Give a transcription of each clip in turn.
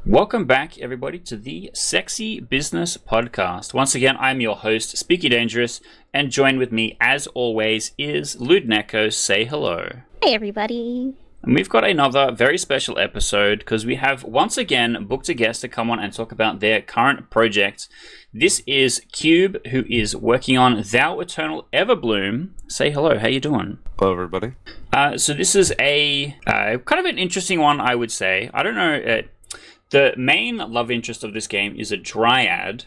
Welcome back, everybody, to the Sexy Business Podcast. Once again, I'm your host, Spooky Dangerous, and joined with me, as always, is Lewd Neko. Say hello. Hey, everybody. And we've got another very special episode because we have once again booked a guest to come on and talk about their current project. This is Cube, who is working on Thou Eternal Everbloom. Say hello. How you doing? Hello, everybody. So this is a kind of an interesting one, I would say. I don't know. The main love interest of this game is a dryad,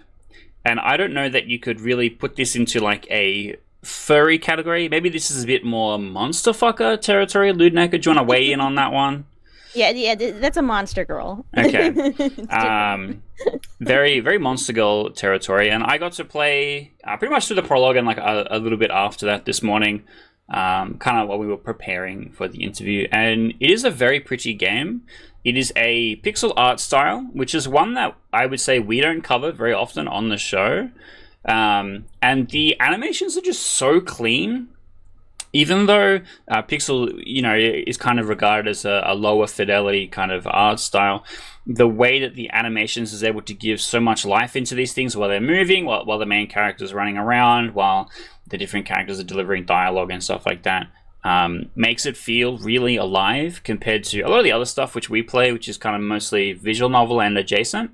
and I don't know that you could really put this into like a furry category. Maybe this is a bit more monster fucker territory. Lewd Neko, do you want to weigh in on that one? Yeah, that's a monster girl. Okay. Very, very monster girl territory, and I got to play pretty much through the prologue and like a little bit after that this morning, kind of while we were preparing for the interview, and it is a very pretty game. It is a pixel art style, which is one that I would say we don't cover very often on the show. And the animations are just so clean. Even though pixel, is kind of regarded as a lower fidelity kind of art style, the way that the animations is able to give so much life into these things while they're moving, while the main character's running around, while the different characters are delivering dialogue and stuff like that, makes it feel really alive compared to a lot of the other stuff which we play, which is kind of mostly visual novel and adjacent,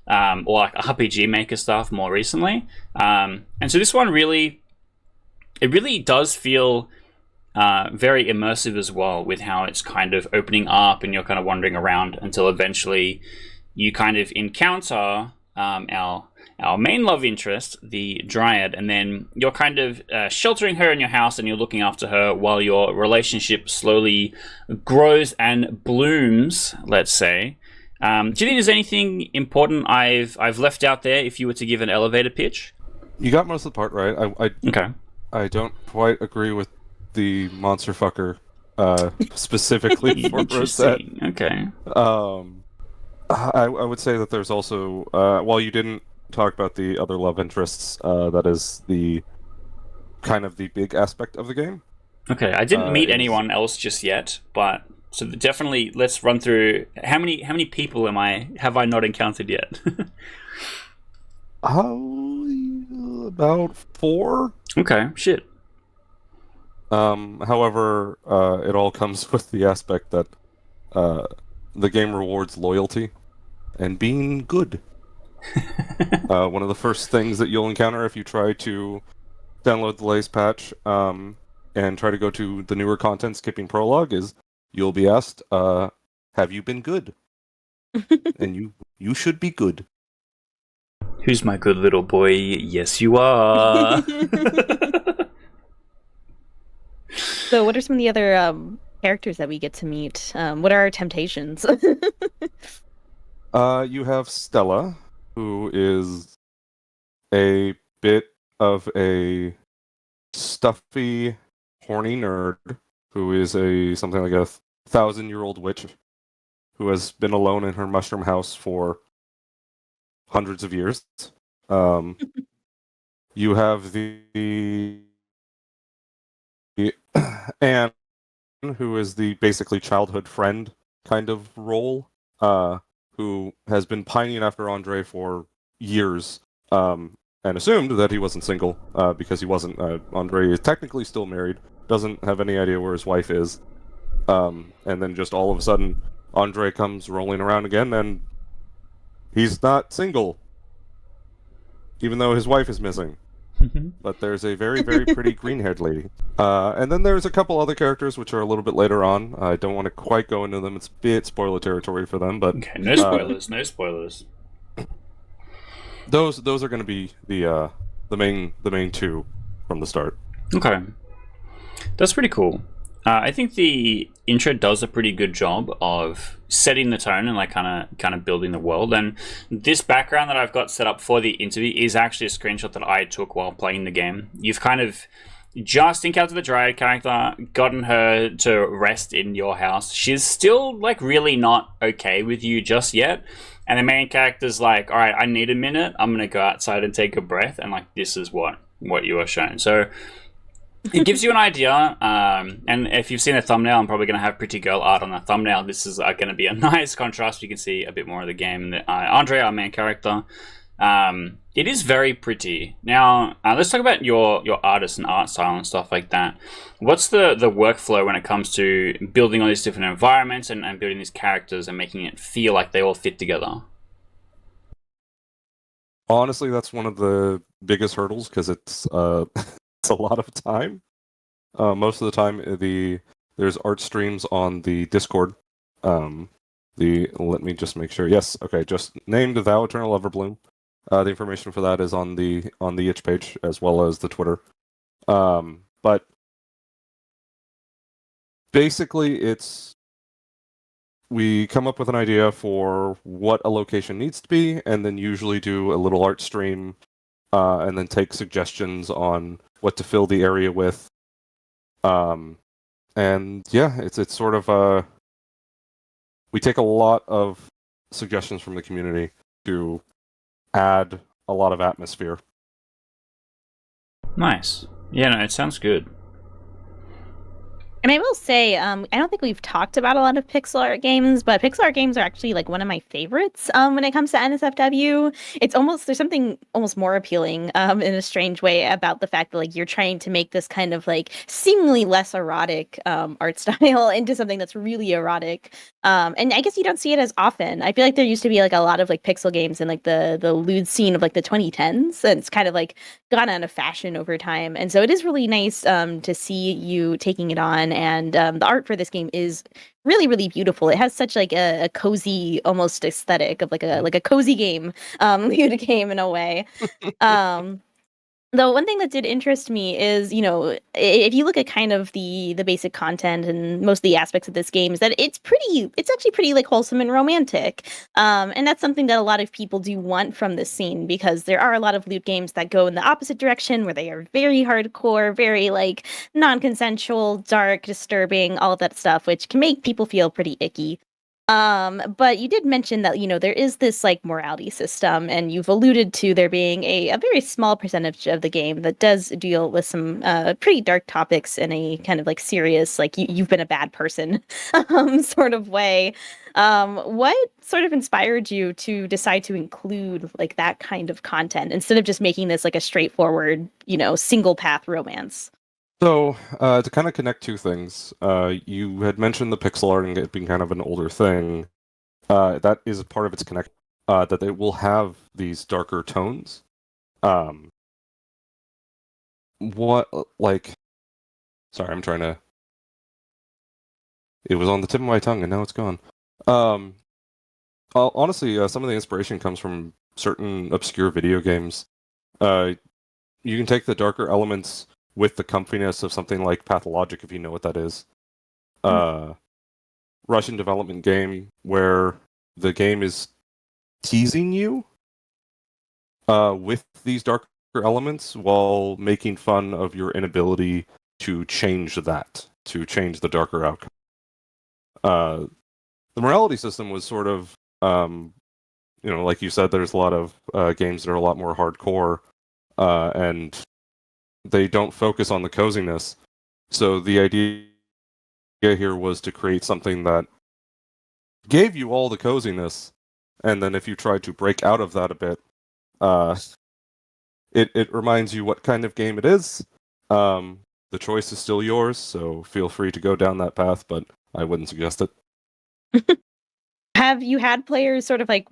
or like RPG Maker stuff more recently. And so this one really does feel very immersive as well, with how it's kind of opening up and you're kind of wandering around until eventually you kind of encounter our main love interest, the dryad, and then you're kind of sheltering her in your house and you're looking after her while your relationship slowly grows and blooms, let's say. Do you think there's anything important I've left out there if you were to give an elevator pitch? You got most of the part right. Okay. I don't quite agree with the monster fucker specifically for Rosette. Okay. I would say that there's also, while you didn't talk about the other love interests, that is the kind of the big aspect of the game. Okay, I didn't meet anyone else just yet, but so definitely let's run through how many people have I not encountered yet? About 4. Okay, shit. However, it all comes with the aspect that the game rewards loyalty and being good. One of the first things that you'll encounter if you try to download the latest patch and try to go to the newer content skipping prologue is you'll be asked, have you been good? And you should be good. Who's my good little boy? Yes, you are. So what are some of the other characters that we get to meet? What are our temptations? You have Stella, who is a bit of a stuffy, horny nerd, who is something like a 1,000-year-old witch who has been alone in her mushroom house for hundreds of years. You have the Anne, who is the basically childhood friend kind of role, who has been pining after Andre for years, and assumed that he wasn't single, because he wasn't. Andre is technically still married, doesn't have any idea where his wife is, and then just all of a sudden, Andre comes rolling around again, and he's not single, even though his wife is missing. But there's a very, very pretty green-haired lady. And then there's a couple other characters which are a little bit later on. I don't want to quite go into them. It's a bit spoiler territory for them, but... Okay, no spoilers, no spoilers. Those are going to be the main two from the start. Okay. That's pretty cool. I think the intro does a pretty good job of setting the tone and like kind of building the world. And this background that I've got set up for the interview is actually a screenshot that I took while playing the game. You've kind of just encountered the dryad character, gotten her to rest in your house. She's still like really not okay with you just yet. And the main character's like, all right, I need a minute. I'm going to go outside and take a breath. And like, this is what you are shown. So It gives you an idea, and if you've seen the thumbnail, I'm probably going to have pretty girl art on the thumbnail. This is going to be a nice contrast. You can see a bit more of the game. Andre, our main character, it is very pretty. Now, let's talk about your artist and art style and stuff like that. What's the workflow when it comes to building all these different environments and building these characters and making it feel like they all fit together? Honestly, that's one of the biggest hurdles because it's it's a lot of time. Most of the time, there's art streams on the Discord. Let me just make sure. Yes, okay, just named Thou Eternal Everbloom. The information for that is on the itch page as well as the Twitter. But basically, we come up with an idea for what a location needs to be, and then usually do a little art stream, and then take suggestions on what to fill the area with. And yeah, it's sort of we take a lot of suggestions from the community to add a lot of atmosphere. Nice. Yeah, no, it sounds good. And I will say, I don't think we've talked about a lot of pixel art games, but pixel art games are actually like one of my favorites when it comes to NSFW. There's something almost more appealing in a strange way about the fact that like you're trying to make this kind of like seemingly less erotic art style into something that's really erotic. And I guess you don't see it as often. I feel like there used to be like a lot of like pixel games in like the lewd scene of like the 2010s, and it's kind of like gone out of fashion over time. And so it is really nice to see you taking it on. And the art for this game is really, really beautiful. It has such like a cozy, almost aesthetic of like a cozy game, lewd game in a way. Um, Though one thing that did interest me is, if you look at kind of the basic content and most of the aspects of this game, is that it's actually pretty like wholesome and romantic. And that's something that a lot of people do want from this scene, because there are a lot of loot games that go in the opposite direction, where they are very hardcore, very like non-consensual, dark, disturbing, all of that stuff, which can make people feel pretty icky. But you did mention that, there is this like morality system, and you've alluded to there being a very small percentage of the game that does deal with some pretty dark topics in a kind of like serious, like you've been a bad person sort of way. What sort of inspired you to decide to include like that kind of content instead of just making this like a straightforward, single path romance? So, to kind of connect two things, you had mentioned the pixel art and it being kind of an older thing. That is part of its connect. That it will have these darker tones. What like? Sorry, I'm trying to. It was on the tip of my tongue and now it's gone. Honestly, some of the inspiration comes from certain obscure video games. You can take the darker elements with the comfiness of something like Pathologic, if you know what that is. Russian development game where the game is teasing you with these darker elements while making fun of your inability to change the darker outcome. The morality system was sort of, like you said, there's a lot of games that are a lot more hardcore, and they don't focus on the coziness. So the idea here was to create something that gave you all the coziness, and then if you tried to break out of that a bit, it reminds you what kind of game it is. The choice is still yours, so feel free to go down that path, but I wouldn't suggest it. Have you had players sort of like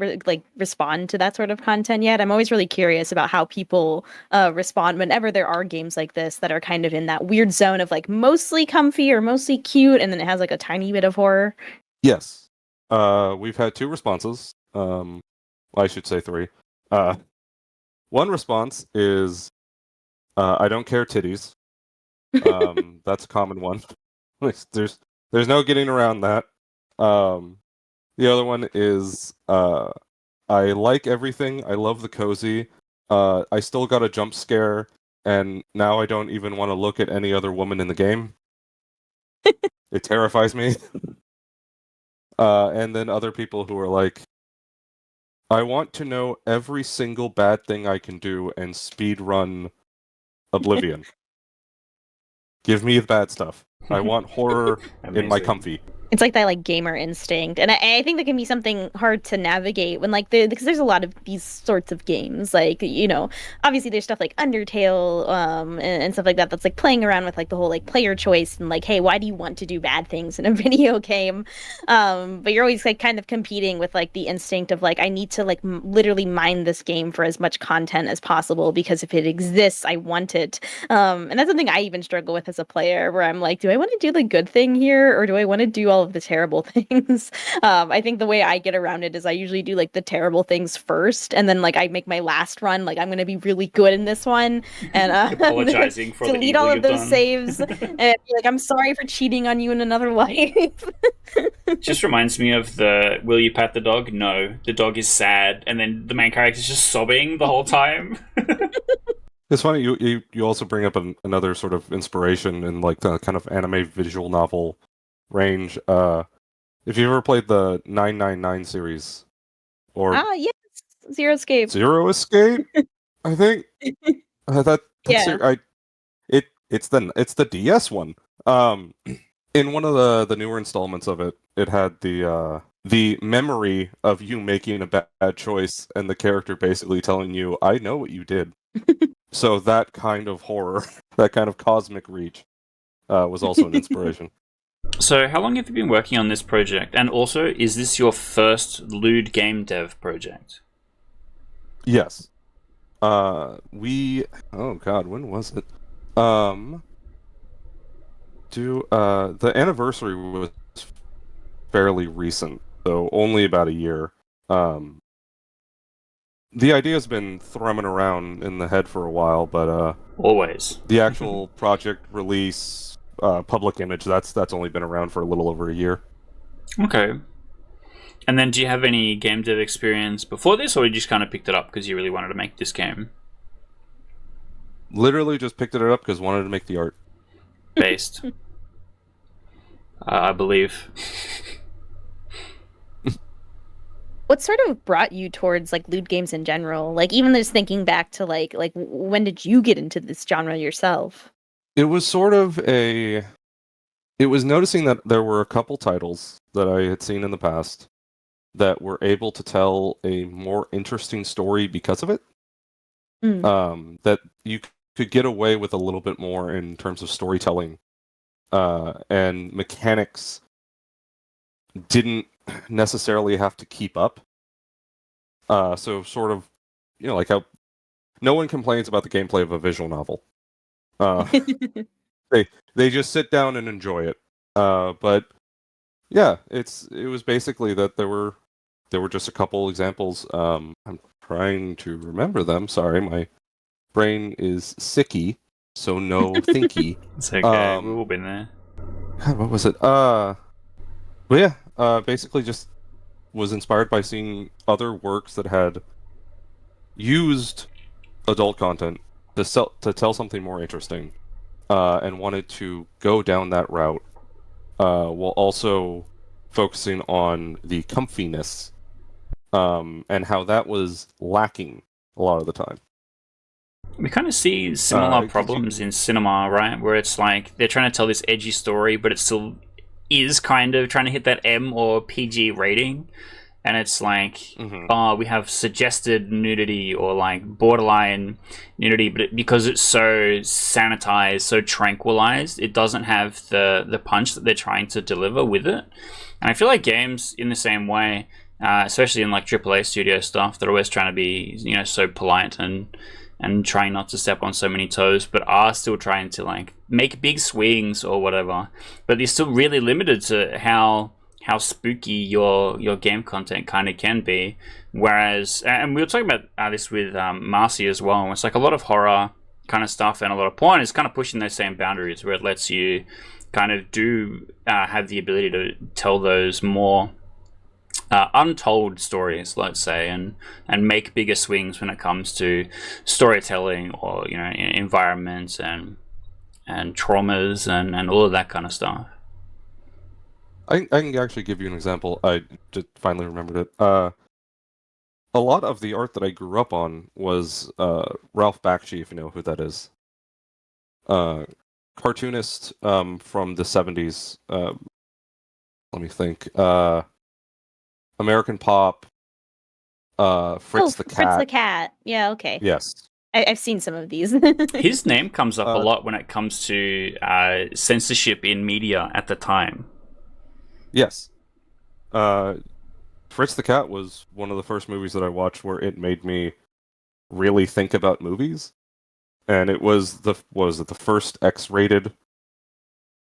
respond to that sort of content yet? I'm always really curious about how people respond whenever there are games like this that are kind of in that weird zone of like mostly comfy or mostly cute, and then it has like a tiny bit of horror. Yes. We've had two responses. I should say three. One response is, I don't care titties. That's a common one. There's no getting around that. The other one is, I like everything. I love the cozy. I still got a jump scare, and now I don't even want to look at any other woman in the game. It terrifies me. And then other people who are like, I want to know every single bad thing I can do and speed run Oblivion. Give me the bad stuff. I want horror in my Amazing. comfy. It's like that like gamer instinct, and I think that can be something hard to navigate when like because there's a lot of these sorts of games, like obviously there's stuff like Undertale, and stuff like that that's like playing around with like the whole like player choice and like, hey, why do you want to do bad things in a video game? But you're always like kind of competing with like the instinct of like I need to like literally mine this game for as much content as possible because if it exists, I want it. And that's something I even struggle with as a player, where I'm like, do I want to do the good thing here, or do I want to do all of the terrible things? I think the way I get around it is I usually do like the terrible things first, and then like I make my last run like I'm gonna be really good in this one, and Apologizing for the delete evil all of you've those done. saves, and be like, I'm sorry for cheating on you in another life. Just reminds me of the "Will you pat the dog?" No, the dog is sad, and then the main character is just sobbing the whole time. It's funny you also bring up another sort of inspiration in like the kind of anime visual novel range. If you ever played the 999 series or Yes, Zero Escape. Zero Escape, I think that's Yeah. it's the DS one. In one of the newer installments of it, it had the memory of you making a bad choice and the character basically telling you, "I know what you did." So that kind of horror, that kind of cosmic reach, was also an inspiration. So, how long have you been working on this project? And also, is this your first lewd game dev project? Yes. Oh god, when was it? The anniversary was fairly recent, so only about a year. The idea's been thrumming around in the head for a while, but Always. the actual project release, public image, that's only been around for a little over a year. Okay. And then, do you have any game dev experience before this, or you just kind of picked it up because you really wanted to make this game? Literally just picked it up because wanted to make the art. Based. I believe. What sort of brought you towards like lewd games in general? Like even just thinking back to like when did you get into this genre yourself? It was sort of it was noticing that there were a couple titles that I had seen in the past that were able to tell a more interesting story because of it. That you could get away with a little bit more in terms of storytelling, and mechanics didn't necessarily have to keep up. So sort of, like how no one complains about the gameplay of a visual novel. They just sit down and enjoy it. But yeah, it was basically that there were just a couple examples. I'm trying to remember them. Sorry, my brain is sicky, so no thinky. It's okay. We've all been there. God, what was it? But yeah, basically just was inspired by seeing other works that had used adult content to tell something more interesting, and wanted to go down that route, while also focusing on the comfiness, and how that was lacking a lot of the time. We kind of see similar problems in cinema, right? Where it's like they're trying to tell this edgy story, but it still is kind of trying to hit that M or PG rating. And it's like, we have suggested nudity or like borderline nudity, but because it's so sanitized, so tranquilized, it doesn't have the punch that they're trying to deliver with it. And I feel like games in the same way, especially in like AAA studio stuff, they're always trying to be, so polite and trying not to step on so many toes, but are still trying to like make big swings or whatever. But they're still really limited to how spooky your game content kind of can be. Whereas, and we were talking about this with Marcy as well, it's like a lot of horror kind of stuff and a lot of porn is kind of pushing those same boundaries where it lets you kind of have the ability to tell those more untold stories, let's say, and make bigger swings when it comes to storytelling or environments and traumas and all of that kind of stuff. I can actually give you an example. I just finally remembered it. A lot of the art that I grew up on was Ralph Bakshi, if you know who that is. cartoonist from the 70s. Let me think. American Pop. Fritz the Cat. Fritz the Cat. Yeah, okay. Yes. I've seen some of these. His name comes up a lot when it comes to censorship in media at the time. Yes. Fritz the Cat was one of the first movies that I watched where it made me really think about movies. And it was the first X-rated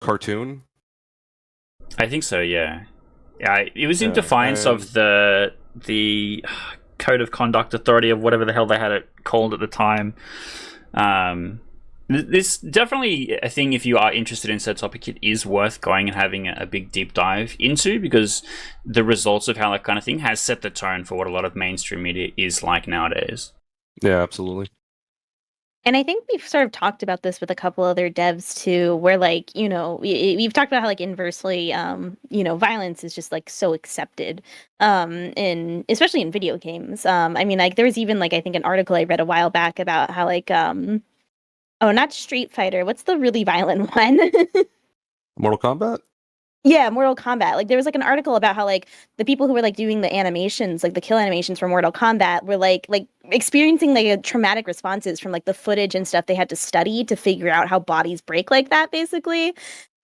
cartoon? I think so, yeah. Yeah, it was in defiance of the Code of Conduct Authority of whatever the hell they had it called at the time. This definitely a thing, if you are interested in said topic, it is worth going and having a big deep dive into, because the results of how that kind of thing has set the tone for what a lot of mainstream media is like nowadays. Yeah, absolutely. And I think we've sort of talked about this with a couple other devs too, where like, we've talked about how like inversely, violence is just like so accepted, especially in video games. I mean, like there was even like, I think an article I read a while back about how like, not Street Fighter. What's the really violent one? Mortal Kombat? Yeah, Mortal Kombat. Like there was like an article about how like the people who were like doing the animations, like the kill animations for Mortal Kombat, were like experiencing like a traumatic responses from like the footage and stuff they had to study to figure out how bodies break like that, basically.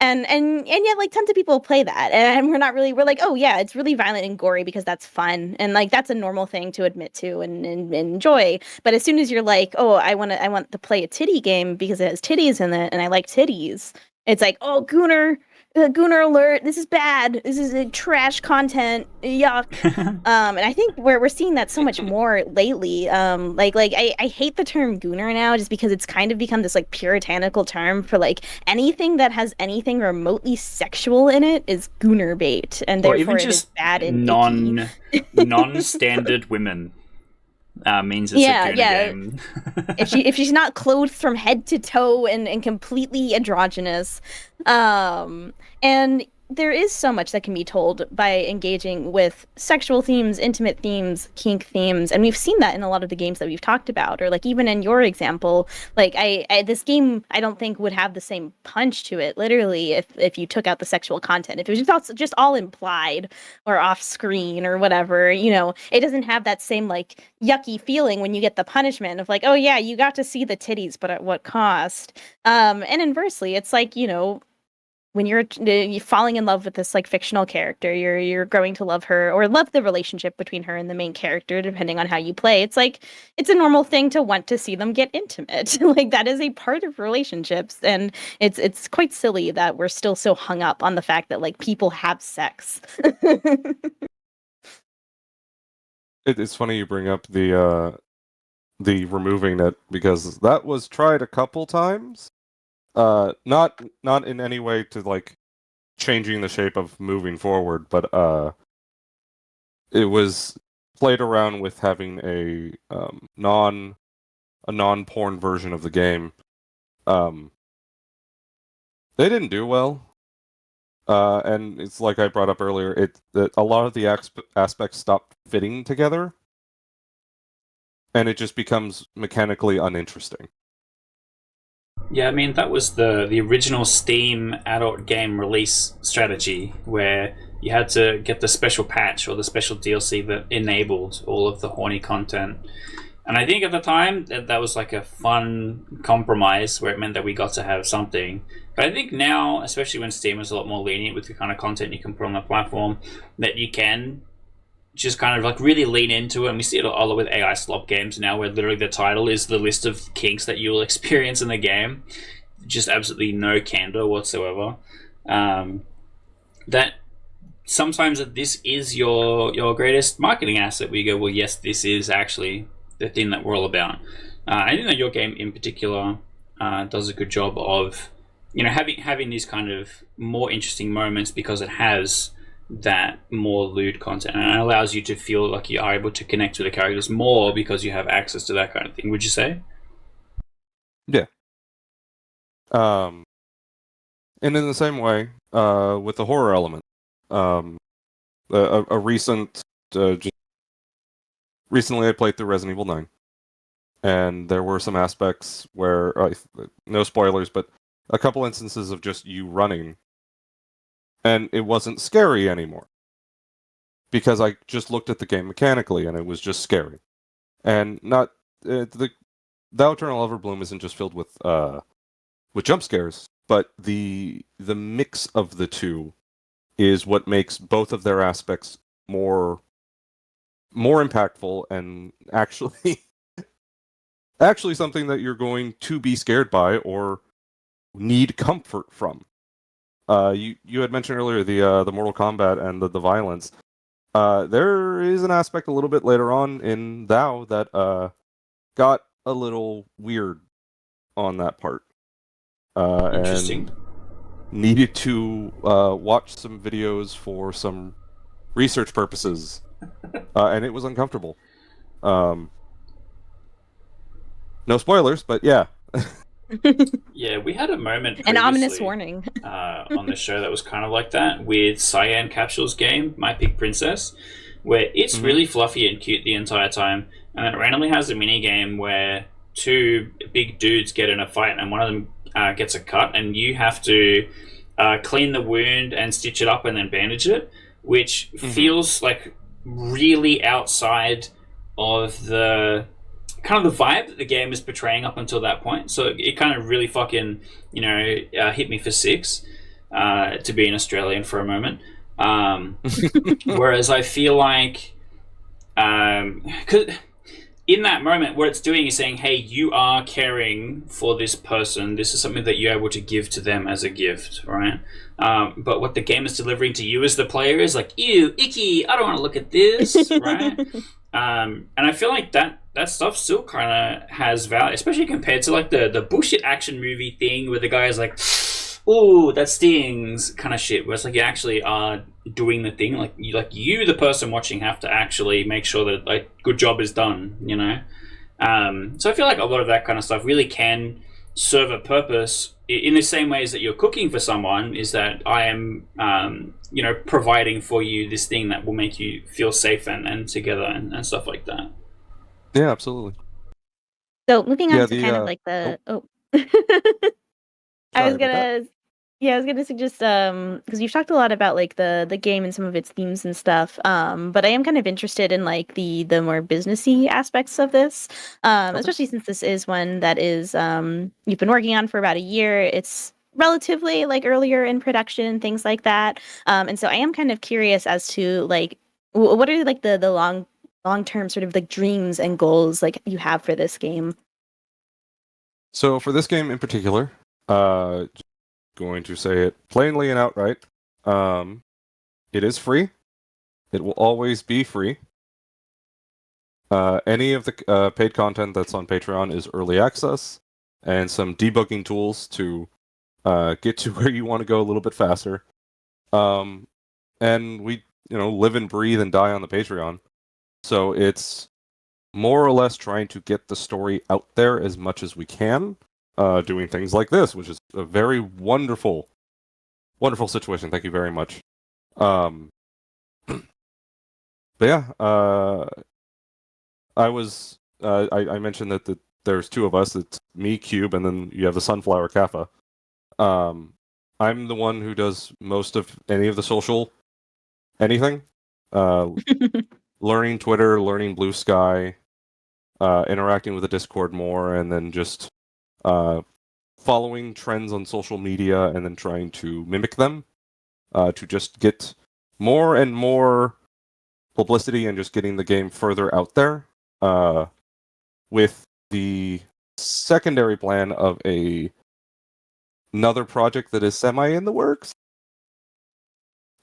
And yet like tons of people play that, and we're like, oh yeah, it's really violent and gory because that's fun, and like that's a normal thing to admit to and enjoy. But as soon as you're like, oh, I want to play a titty game because it has titties in it and I like titties, it's like, oh, Gooner alert, this is bad, this is trash content, yuck. And I think we're seeing that so much more lately. I hate the term gooner now just because it's kind of become this like puritanical term for like anything that has anything remotely sexual in it is gooner bait, and therefore even it is bad and non-standard women. Means it's a gooner game. if she's not clothed from head to toe and completely androgynous, and there is so much that can be told by engaging with sexual themes, intimate themes, kink themes, and we've seen that in a lot of the games that we've talked about, or like even in your example, like this game I don't think would have the same punch to it literally if you took out the sexual content. If it was just all implied or off screen or whatever, it doesn't have that same like yucky feeling when you get the punishment of like, oh yeah, you got to see the titties, but at what cost? And inversely, it's like, when you're falling in love with this like fictional character, you're growing to love her or love the relationship between her and the main character, depending on how you play. It's like it's a normal thing to want to see them get intimate. Like that is a part of relationships, and it's quite silly that we're still so hung up on the fact that like people have sex. It's funny you bring up the removing it, because that was tried a couple times. Not in any way to like changing the shape of moving forward, but it was played around with having a non-porn version of the game. They didn't do well, and it's like I brought up earlier. That a lot of the aspects stopped fitting together, and it just becomes mechanically uninteresting. Yeah, I mean, that was the original Steam adult game release strategy, where you had to get the special patch or the special DLC that enabled all of the horny content. And I think at the time that was like a fun compromise where it meant that we got to have something. But I think now, especially when Steam is a lot more lenient with the kind of content you can put on the platform, that you can just kind of like really lean into it. And we see it a lot with AI slop games now, where literally the title is the list of kinks that you will experience in the game. Just absolutely no candor whatsoever. That sometimes that this is your greatest marketing asset, where you go, well, yes, this is actually the thing that we're all about. I think that your game in particular does a good job of, having these kind of more interesting moments, because it has that more lewd content, and it allows you to feel like you are able to connect with the characters more because you have access to that kind of thing. Would you say? Yeah. And in the same way, with the horror element, recently I played through Resident Evil 9, and there were some aspects where, no spoilers, but a couple instances of just you running, and it wasn't scary anymore. Because I just looked at the game mechanically, and it was just scary. And not Thou Eternal Everbloom isn't just filled with jump scares, but the mix of the two is what makes both of their aspects more impactful and actually something that you're going to be scared by or need comfort from. You had mentioned earlier the Mortal Kombat and the violence. There is an aspect a little bit later on in Thou that got a little weird on that part. Interesting. And needed to watch some videos for some research purposes, and it was uncomfortable. No spoilers, but yeah. Yeah, we had a moment An ominous previously, warning. on the show that was kind of like that with Cyan Capsule's game, My Pig Princess, where it's really fluffy and cute the entire time, and then it randomly has a mini game where two big dudes get in a fight and one of them gets a cut, and you have to clean the wound and stitch it up and then bandage it, which feels like really outside of the kind of the vibe that the game is portraying up until that point. So it kind of really fucking, hit me for six, to be an Australian for a moment. Whereas I feel like, 'cause in that moment, what it's doing is saying, hey, you are caring for this person. This is something that you're able to give to them as a gift, right? But what the game is delivering to you as the player is like, ew, icky, I don't want to look at this, right? And I feel like that stuff still kind of has value, especially compared to like the bullshit action movie thing where the guy is like, ooh, that stings kind of shit, where it's like you actually are doing the thing, like you the person watching have to actually make sure that like good job is done, so I feel like a lot of that kind of stuff really can serve a purpose in the same ways that you're cooking for someone, is that I am providing for you this thing that will make you feel safe and together and stuff like that. Yeah, absolutely. So moving on to kind of like the I was gonna suggest because you've talked a lot about like the game and some of its themes and stuff. But I am kind of interested in like the more businessy aspects of this. Especially since this is one that is you've been working on for about a year. It's relatively like earlier in production and things like that. And so I am kind of curious as to like what are like the long term sort of like dreams and goals like you have for this game. So for this game in particular, going to say it plainly and outright, it is free. It will always be free. Any of the paid content that's on Patreon is early access and some debugging tools to get to where you want to go a little bit faster. And we, live and breathe and die on the Patreon. So it's more or less trying to get the story out there as much as we can, doing things like this, which is a very wonderful situation. Thank you very much. But yeah, I mentioned that there's two of us. It's me, Cube, and then you have the Sunflower Kappa. I'm the one who does most of any of the social anything. Learning Twitter, learning Blue Sky, interacting with the Discord more, and then just following trends on social media and then trying to mimic them to just get more and more publicity and just getting the game further out there, with the secondary plan of another project that is semi in the works.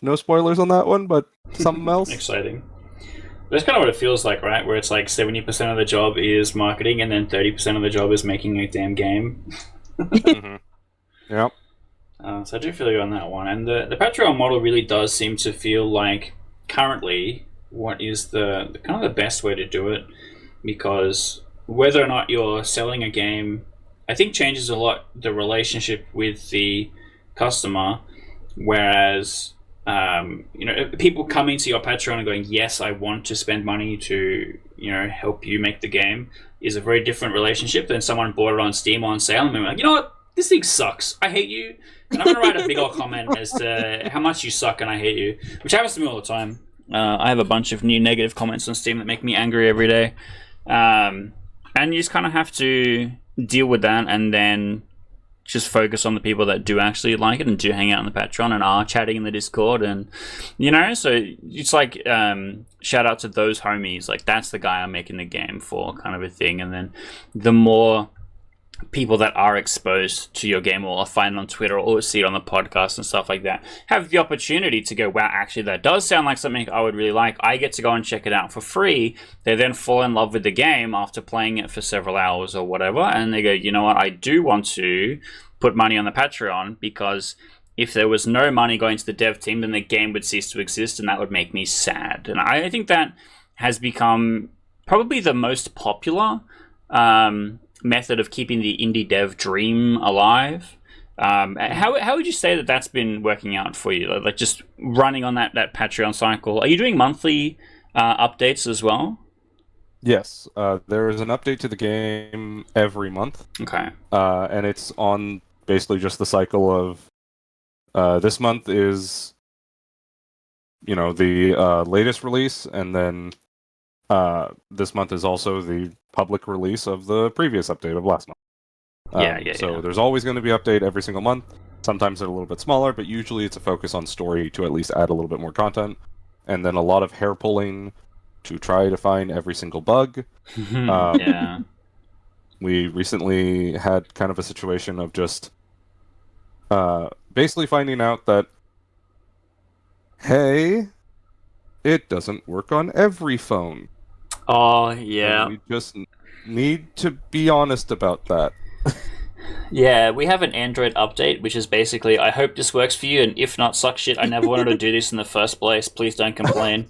No spoilers on that one, but something else. Exciting. That's kind of what it feels like, right? Where it's like 70% of the job is marketing and then 30% of the job is making a damn game. Yep. So I do feel you on that one. And the Patreon model really does seem to feel like currently what is the kind of the best way to do it, because whether or not you're selling a game, I think changes a lot the relationship with the customer, whereas people coming to your Patreon and going, yes, I want to spend money to, help you make the game, is a very different relationship than someone bought it on Steam on sale and they're like, you know what, this thing sucks. I hate you. And I'm going to write a big old comment as to how much you suck and I hate you, which happens to me all the time. I have a bunch of new negative comments on Steam that make me angry every day. And you just kind of have to deal with that and then just focus on the people that do actually like it and do hang out on the Patreon and are chatting in the Discord. And, you know, so it's like, shout out to those homies. Like, that's the guy I'm making the game for, kind of a thing. And then the more people that are exposed to your game or find it on Twitter or see it on the podcast and stuff like that have the opportunity to go, wow, actually that does sound like something I would really like. I get to go and check it out for free. They then fall in love with the game after playing it for several hours or whatever, and they go, you know what, I do want to put money on the Patreon, because if there was no money going to the dev team, then the game would cease to exist, and that would make me sad. And I think that has become probably the most popular method of keeping the indie dev dream alive. How would you say that that's been working out for you? Like just running on that Patreon cycle. Are you doing monthly updates as well? Yes, there is an update to the game every month. Okay. And it's on basically just the cycle of this month is, you know, the latest release, and then this month is also the public release of the previous update of last month. So there's always going to be update every single month. Sometimes they're a little bit smaller, but usually it's a focus on story to at least add a little bit more content, and then a lot of hair pulling to try to find every single bug. We recently had kind of a situation of just basically finding out that, hey, it doesn't work on every phone. Oh, yeah. And we just need to be honest about that. Yeah, we have an Android update, which is basically, I hope this works for you, and if not, suck shit. I never wanted to do this in the first place. Please don't complain.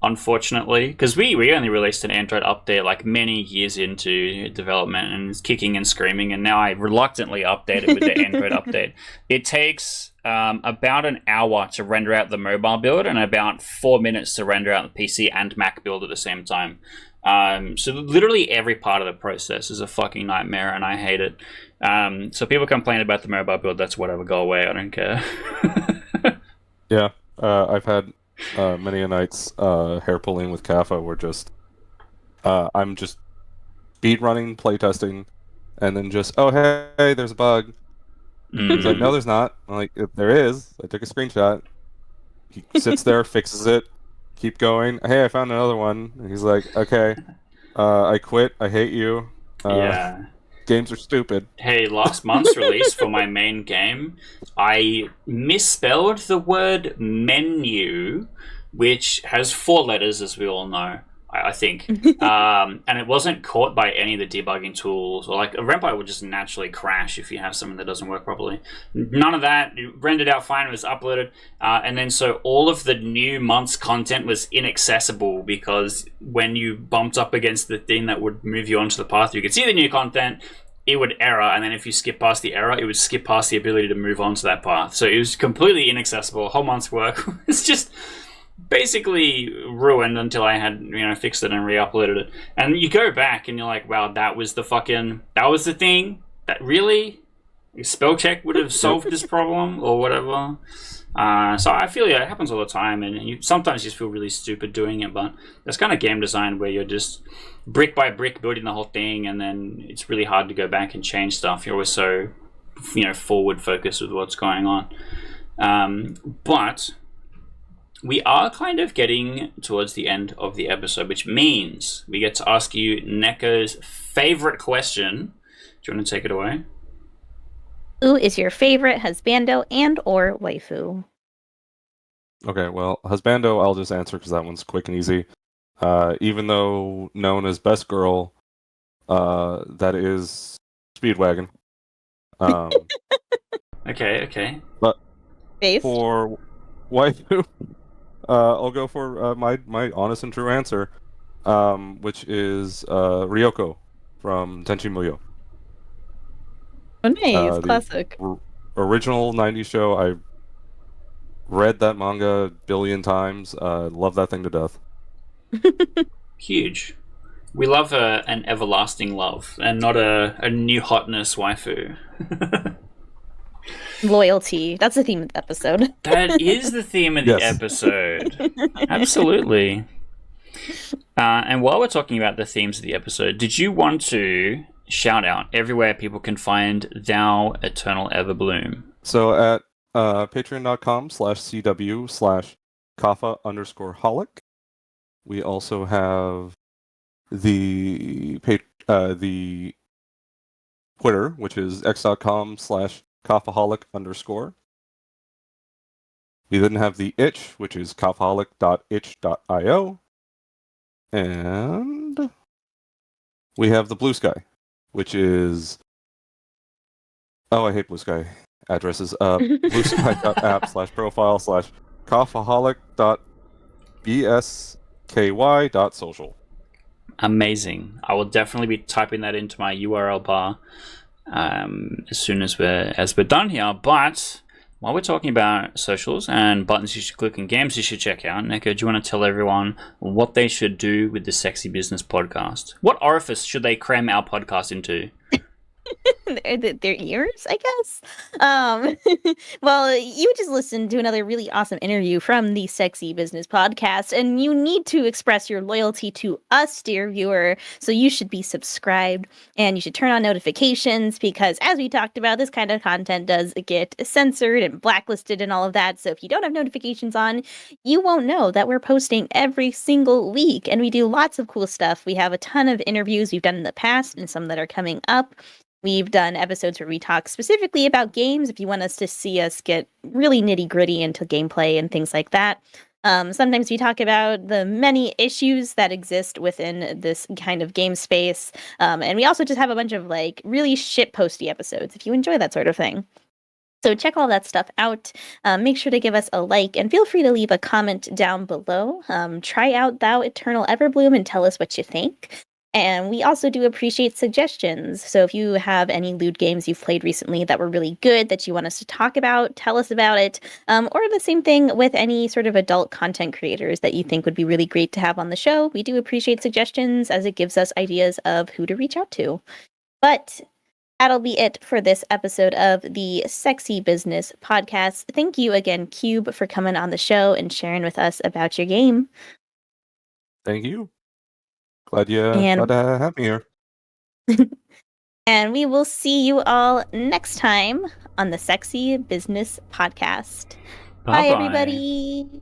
Unfortunately, because we only released an Android update like many years into development, and it's kicking and screaming, and now I reluctantly update it with the Android update. It takes about an hour to render out the mobile build and about 4 minutes to render out the PC and Mac build at the same time. So literally every part of the process is a fucking nightmare, and I hate it. So people complain about the mobile build, that's whatever, go away, I don't care. Yeah, I've had many a nights hair pulling with Kaffa where just I'm just speed running, playtesting, and then just, oh hey, there's a bug. He's like, no, there's not. I'm like, there is. I took a screenshot. He sits there, fixes it, keep going. Hey, I found another one. And he's like, okay, I quit. I hate you. Yeah. Games are stupid. Hey, last month's release for my main game, I misspelled the word menu, which has 4 letters, as we all know, I think. And it wasn't caught by any of the debugging tools, or like a Vampire would just naturally crash if you have something that doesn't work properly. None of that. It rendered out fine. It was uploaded. And then so all of the new month's content was inaccessible, because when you bumped up against the thing that would move you onto the path, you could see the new content, it would error, and then if you skip past the error, it would skip past the ability to move on to that path. So it was completely inaccessible. A whole month's work. It's just basically ruined until I had, fixed it and re-uploaded it. And you go back and you're like, wow, that was the thing? That really? Spell check would have solved this problem or whatever. So I feel it happens all the time, and sometimes you just feel really stupid doing it, but that's kind of game design where you're just brick by brick building the whole thing, and then it's really hard to go back and change stuff. You're always so, forward focused with what's going on. But we are kind of getting towards the end of the episode, which means we get to ask you Neko's favorite question. Do you want to take it away? Who is your favorite husbando and or waifu? Okay, well, husbando, I'll just answer because that one's quick and easy. Even though known as best girl, that is Speedwagon. Okay. But Based? for waifu, I'll go for my honest and true answer, which is Ryoko from Tenchi Muyo. Oh, nice. Classic. Original 90s show. I read that manga a billion times. Love that thing to death. Huge. We love an everlasting love and not a new hotness waifu. Loyalty. That's the theme of the episode. That is the theme of the Yes. episode. Absolutely. And while we're talking about the themes of the episode, did you want to shout out everywhere people can find Thou Eternal Everbloom? So at patreon.com/cw/kappa_holic. We also have the Twitter, which is x.com/kaffaholic_. We then have the itch, which is kaffaholic.itch.io. And we have the Blue Sky, which is... Oh, I hate Blue Sky addresses. bluesky.app/profile/kaffaholic.bsky.social. Amazing. I will definitely be typing that into my URL bar as soon as we're done here. But while we're talking about socials and buttons you should click and games you should check out, Neko, do you want to tell everyone what they should do with the Sexy Business podcast? What orifice should they cram our podcast into? Their ears, I guess. Well, you just listened to another really awesome interview from the Sexy Business Podcast, and you need to express your loyalty to us, dear viewer. So you should be subscribed, and you should turn on notifications, because as we talked about, this kind of content does get censored and blacklisted and all of that. So if you don't have notifications on, you won't know that we're posting every single week, and we do lots of cool stuff. We have a ton of interviews we've done in the past and some that are coming up. We've done episodes where we talk specifically about games if you want us to see us get really nitty-gritty into gameplay and things like that. Sometimes we talk about the many issues that exist within this kind of game space. And we also just have a bunch of like really shitposty episodes if you enjoy that sort of thing. So check all that stuff out. Make sure to give us a like and feel free to leave a comment down below. Try out Thou Eternal Everbloom and tell us what you think. And we also do appreciate suggestions. So if you have any lewd games you've played recently that were really good that you want us to talk about, tell us about it. Or the same thing with any sort of adult content creators that you think would be really great to have on the show. We do appreciate suggestions as it gives us ideas of who to reach out to. But that'll be it for this episode of the Sexy Business Podcast. Thank you again, Cube, for coming on the show and sharing with us about your game. Thank you. Glad to have me here. And we will see you all next time on the Sexy Business Podcast. Bye, everybody.